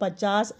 50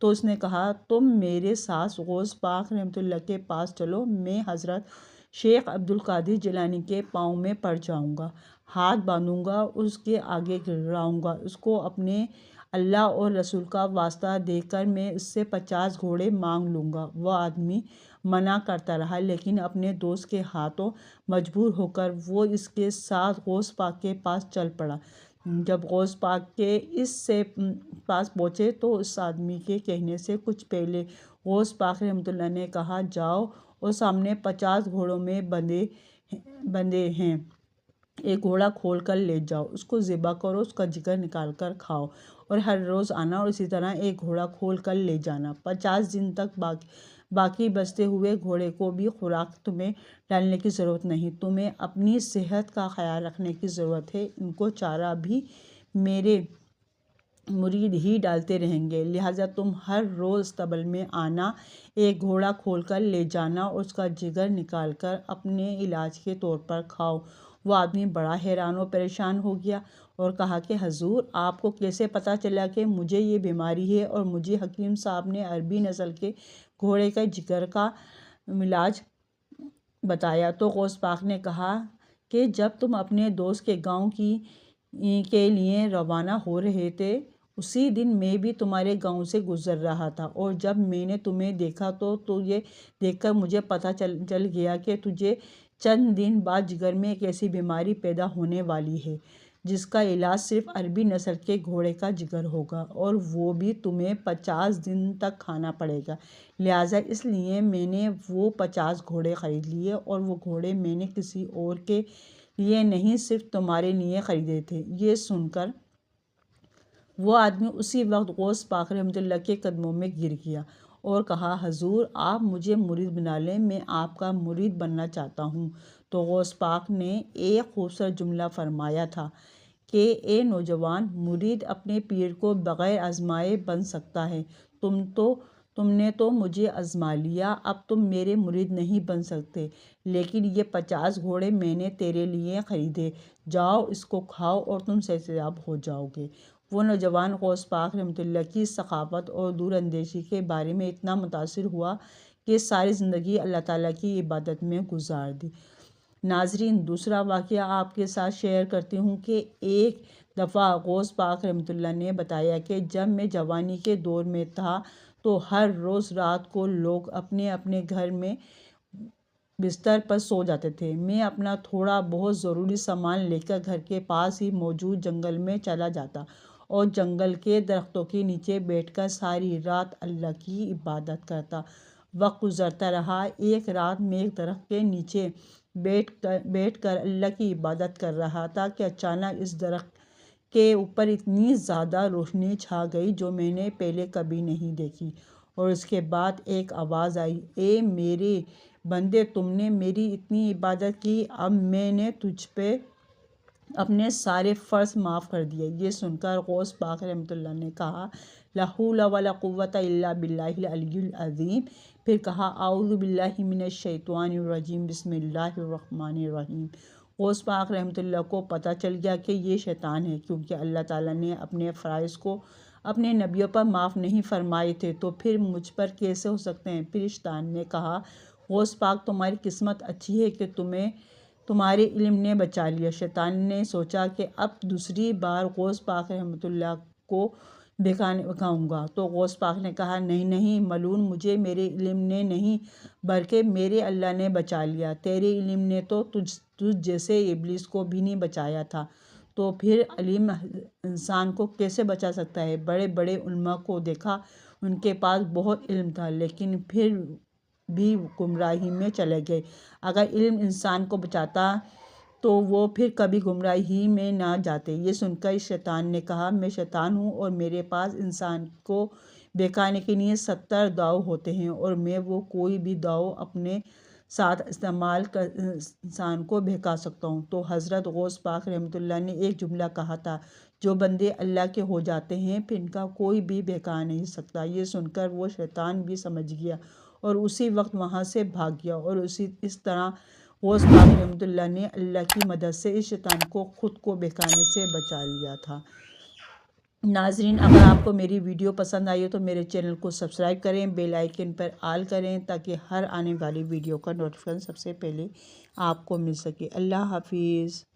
تو اس نے کہا تم میرے ساتھ غوث پاک رحمۃ اللہ کے پاس چلو، میں حضرت شیخ عبد القادر جیلانی کے پاؤں میں پڑ جاؤں گا، ہاتھ باندھوں گا، اس کے آگے گڑاؤں گا، اس کو اپنے اللہ اور رسول کا واسطہ دے کر میں اس سے 50 گھوڑے مانگ لوں گا۔ وہ آدمی منع کرتا رہا، لیکن اپنے دوست کے ہاتھوں مجبور ہو کر وہ اس کے ساتھ غوث پاک کے پاس چل پڑا۔ جب غوث پاک کے اس سے پاس پہنچے تو اس آدمی کے کہنے سے کچھ پہلے غوث پاک رحمۃ اللہ نے کہا جاؤ اور سامنے 50 گھوڑوں میں بندے ہیں، ایک گھوڑا کھول کر لے جاؤ، اس کو ذبح کرو، اس کا جگر نکال کر کھاؤ اور ہر روز آنا اور اسی طرح ایک گھوڑا کھول کر لے جانا۔ 50 دن تک باقی بچتے ہوئے گھوڑے کو بھی خوراک تمہیں ڈالنے کی ضرورت نہیں، تمہیں اپنی صحت کا خیال رکھنے کی ضرورت ہے، ان کو چارہ بھی میرے مرید ہی ڈالتے رہیں گے، لہٰذا تم ہر روز استبل میں آنا، ایک گھوڑا کھول کر لے جانا اور اس کا جگر نکال کر اپنے علاج کے طور پر کھاؤ۔ وہ آدمی بڑا حیران و پریشان ہو گیا اور کہا کہ حضور آپ کو کیسے پتہ چلا کہ مجھے یہ بیماری ہے اور مجھے حکیم صاحب نے عربی نسل کے گھوڑے کے جگر کا علاج بتایا؟ تو غوث پاک نے کہا کہ جب تم اپنے دوست کے گاؤں کے لیے روانہ ہو رہے تھے اسی دن میں بھی تمہارے گاؤں سے گزر رہا تھا، اور جب میں نے تمہیں دیکھا تو یہ دیکھ کر مجھے پتہ چل گیا کہ تجھے چند دن بعد جگر میں ایک ایسی بیماری پیدا ہونے والی ہے جس کا علاج صرف عربی نسل کے گھوڑے کا جگر ہوگا، اور وہ بھی تمہیں 50 دن تک کھانا پڑے گا، لہٰذا اس لیے میں نے وہ 50 گھوڑے خرید لیے، اور وہ گھوڑے میں نے کسی اور کے لیے نہیں صرف تمہارے لیے خریدے تھے۔ یہ سن کر وہ آدمی اسی وقت غوث پاک رحمۃ اللہ کے قدموں میں گر گیا اور کہا حضور آپ مجھے مرید بنا لیں، میں آپ کا مرید بننا چاہتا ہوں۔ تو غوث پاک نے ایک خوبصورت جملہ فرمایا تھا کہ اے نوجوان، مرید اپنے پیر کو بغیر آزمائے بن سکتا ہے، تم نے تو مجھے آزما لیا، اب تم میرے مرید نہیں بن سکتے، لیکن یہ 50 گھوڑے میں نے تیرے لیے خریدے، جاؤ اس کو کھاؤ اور تم صحت یاب ہو جاؤ گے۔ وہ نوجوان غوث پاک رحمۃ اللہ کی سخاوت اور دور اندیشی کے بارے میں اتنا متاثر ہوا کہ ساری زندگی اللہ تعالیٰ کی عبادت میں گزار دی۔ ناظرین، دوسرا واقعہ آپ کے ساتھ شیئر کرتی ہوں کہ ایک دفعہ غوث پاک رحمۃ اللہ نے بتایا کہ جب میں جوانی کے دور میں تھا تو ہر روز رات کو لوگ اپنے اپنے گھر میں بستر پر سو جاتے تھے، میں اپنا تھوڑا بہت ضروری سامان لے کر گھر کے پاس ہی موجود جنگل میں چلا جاتا اور جنگل کے درختوں کے نیچے بیٹھ کر ساری رات اللہ کی عبادت کرتا۔ وقت گزرتا رہا، ایک رات میں ایک درخت کے نیچے بیٹھ کر اللہ کی عبادت کر رہا تھا کہ اچانک اس درخت کے اوپر اتنی زیادہ روشنی چھا گئی جو میں نے پہلے کبھی نہیں دیکھی، اور اس کے بعد ایک آواز آئی، اے میرے بندے، تم نے میری اتنی عبادت کی، اب میں نے تجھ پہ اپنے سارے فرض معاف کر دیے۔ یہ سن کر غوث پاک رحمۃ اللہ نے کہا لا حول ولا قوۃ الا باللہ العلی العظیم، پھر کہا اعوذ باللہ من الشیطان الرجیم، بسم اللہ الرحمن الرحیم۔ غوث پاک رحمۃ اللہ کو پتہ چل گیا کہ یہ شیطان ہے، کیونکہ اللہ تعالیٰ نے اپنے فرائض کو اپنے نبیوں پر معاف نہیں فرمائے تھے تو پھر مجھ پر کیسے ہو سکتے ہیں؟ پھر شیطان نے کہا غوث پاک تمہاری قسمت اچھی ہے کہ تمہارے علم نے بچا لیا۔ شیطان نے سوچا کہ اب دوسری بار غوث پاک رحمۃ اللہ کو بہکاؤں گا، تو غوث پاک نے کہا نہیں ملعون، مجھے میرے علم نے نہیں بلکہ میرے اللہ نے بچا لیا، تیرے علم نے تو تجھ جیسے ابلیس کو بھی نہیں بچایا تھا، تو پھر علم انسان کو کیسے بچا سکتا ہے؟ بڑے بڑے علماء کو دیکھا، ان کے پاس بہت علم تھا لیکن پھر بھی گمراہی میں چلے گئے۔ اگر علم انسان کو بچاتا تو وہ پھر کبھی گمراہی میں نہ جاتے۔ یہ سن کر شیطان نے کہا میں شیطان ہوں اور میرے پاس انسان کو بہکانے کے لیے 70 داؤ ہوتے ہیں، اور میں وہ کوئی بھی داؤ اپنے ساتھ استعمال کر انسان کو بہکا سکتا ہوں۔ تو حضرت غوث پاک رحمۃ اللہ نے ایک جملہ کہا تھا، جو بندے اللہ کے ہو جاتے ہیں پھر ان کا کوئی بھی بہکا نہیں سکتا۔ یہ سن کر وہ شیطان بھی سمجھ گیا اور اسی وقت وہاں سے بھاگ گیا، اور اس طرح غوث پاک رحمۃ اللہ نے اللہ کی مدد سے اس شیطان کو خود کو بہکانے سے بچا لیا تھا۔ ناظرین، اگر آپ کو میری ویڈیو پسند آئی ہو تو میرے چینل کو سبسکرائب کریں، بیل آئیکن پر آل کریں تاکہ ہر آنے والی ویڈیو کا نوٹیفیکیشن سب سے پہلے آپ کو مل سکے۔ اللہ حافظ۔